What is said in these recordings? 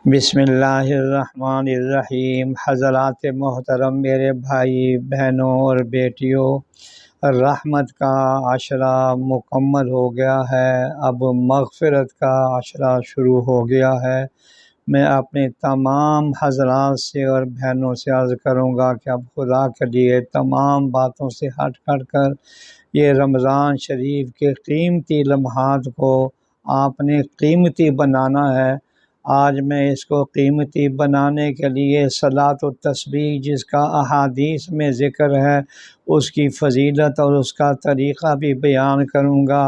بسم اللہ الرحمن الرحیم۔ حضرات محترم، میرے بھائی بہنوں اور بیٹیوں، رحمت کا عشرہ مکمل ہو گیا ہے، اب مغفرت کا عشرہ شروع ہو گیا ہے۔ میں اپنے تمام حضرات سے اور بہنوں سے عرض کروں گا کہ اب خدا کے لیے تمام باتوں سے ہٹ کر یہ رمضان شریف کے قیمتی لمحات کو آپ نے قیمتی بنانا ہے۔ آج میں اس کو قیمتی بنانے کے لیے صلاۃ و تسبیح، جس کا احادیث میں ذکر ہے، اس کی فضیلت اور اس کا طریقہ بھی بیان کروں گا۔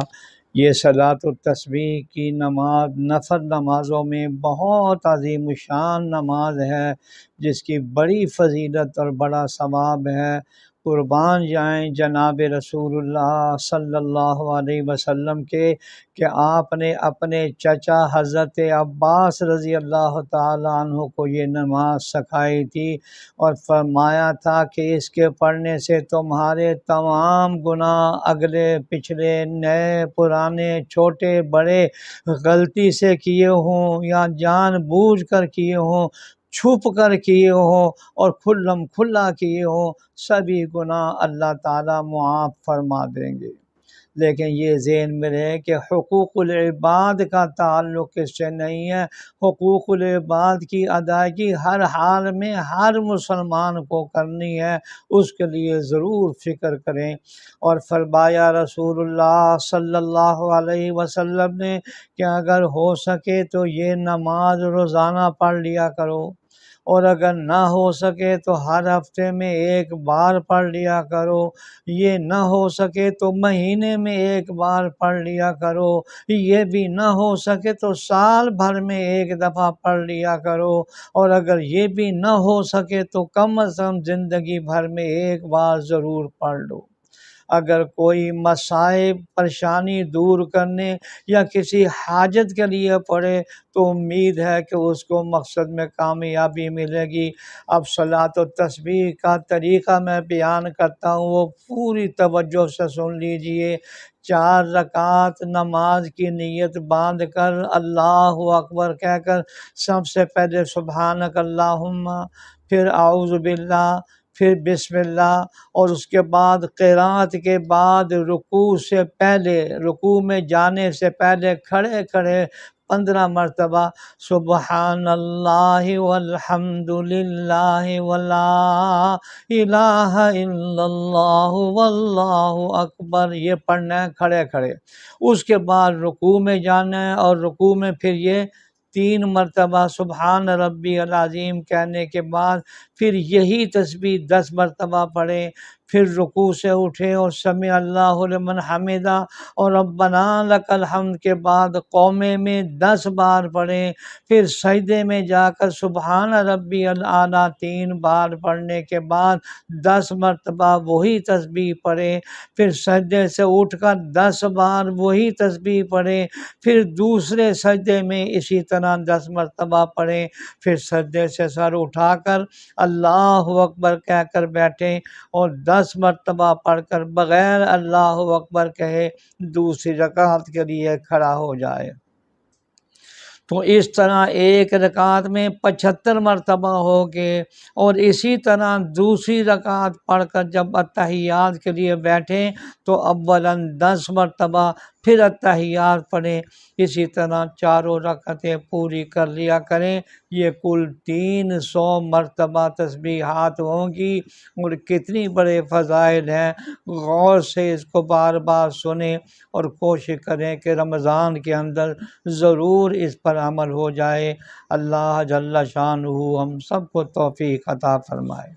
یہ صلاۃ و تسبیح کی نماز نفل نمازوں میں بہت عظیم الشان نماز ہے، جس کی بڑی فضیلت اور بڑا ثواب ہے۔ قربان جائیں جناب رسول اللہ صلی اللہ علیہ وسلم کے کہ آپ نے اپنے چچا حضرت عباس رضی اللہ تعالیٰ عنہ کو یہ نماز سکھائی تھی اور فرمایا تھا کہ اس کے پڑھنے سے تمہارے تمام گناہ، اگلے پچھلے، نئے پرانے، چھوٹے بڑے، غلطی سے کیے ہوں یا جان بوجھ کر کیے ہوں، چھپ کر کیے ہوں اور کھلم کھلا کیے ہوں، سبھی گناہ اللہ تعالیٰ معاف فرما دیں گے۔ لیکن یہ ذہن میں رہے کہ حقوق العباد کا تعلق اس سے نہیں ہے۔ حقوق العباد کی ادائیگی ہر حال میں ہر مسلمان کو کرنی ہے، اس کے لیے ضرور فکر کریں۔ اور فرمایا رسول اللہ صلی اللہ علیہ وسلم نے کہ اگر ہو سکے تو یہ نماز روزانہ پڑھ لیا کرو، اور اگر نہ ہو سکے تو ہر ہفتے میں ایک بار پڑھ لیا کرو، یہ نہ ہو سکے تو مہینے میں ایک بار پڑھ لیا کرو، یہ بھی نہ ہو سکے تو سال بھر میں ایک دفعہ پڑھ لیا کرو، اور اگر یہ بھی نہ ہو سکے تو کم از کم زندگی بھر میں ایک بار ضرور پڑھ لو۔ اگر کوئی مصائب پریشانی دور کرنے یا کسی حاجت کے لیے پڑھے تو امید ہے کہ اس کو مقصد میں کامیابی ملے گی۔ اب صلاۃ و تسبیح کا طریقہ میں بیان کرتا ہوں، وہ پوری توجہ سے سن لیجئے۔ 4 رکعت نماز کی نیت باندھ کر اللہ اکبر کہہ کر سب سے پہلے سبحانک اللہم، پھر اعوذ باللہ، پھر بسم اللہ، اور اس کے بعد قرات کے بعد رکوع سے پہلے، رکوع میں جانے سے پہلے کھڑے کھڑے 15 مرتبہ سبحان اللہ والحمد للہ ولا الہ الا اللہ واللہ اکبر، یہ پڑھنا ہے کھڑے کھڑے۔ اس کے بعد رکوع میں جانا ہے، اور رکوع میں پھر یہ 3 مرتبہ سبحان ربی العظیم کہنے کے بعد پھر یہی تسبیح 10 مرتبہ پڑھیں، پھر رکوع سے اٹھیں اور سمع اللہ لمن حمدہ اور ربنا لک الحمد کے بعد قومے میں 10 بار پڑھیں، پھر سجدے میں جا کر سبحان ربی الاعلیٰ 3 بار پڑھنے کے بعد 10 مرتبہ وہی تسبیح پڑھیں، پھر سجدے سے اٹھ کر 10 بار وہی تسبیح پڑھیں، پھر دوسرے سجدے میں اسی طرح 10 مرتبہ پڑھیں، پھر سجدے سے سر اٹھا کر اللہ اکبر کہہ کر بیٹھیں اور 10 مرتبہ پڑھ کر بغیر اللہ اکبر کہے دوسری رکعت کے لیے کھڑا ہو جائے۔ تو اس طرح ایک رکعت میں 75 مرتبہ ہوگے، اور اسی طرح دوسری رکعت پڑھ کر جب اتحیات کے لیے بیٹھیں تو اولاً 10 مرتبہ، پھر اتحیات پڑھیں، اسی طرح چاروں رکعتیں پوری کر لیا کریں۔ یہ کل 300 مرتبہ تسبیحات ہوں گی، اور کتنی بڑے فضائل ہیں۔ غور سے اس کو بار بار سنیں اور کوشش کریں کہ رمضان کے اندر ضرور اس پر عمل ہو جائے۔ اللہ جل شانہ ہم سب کو توفیق عطا فرمائے۔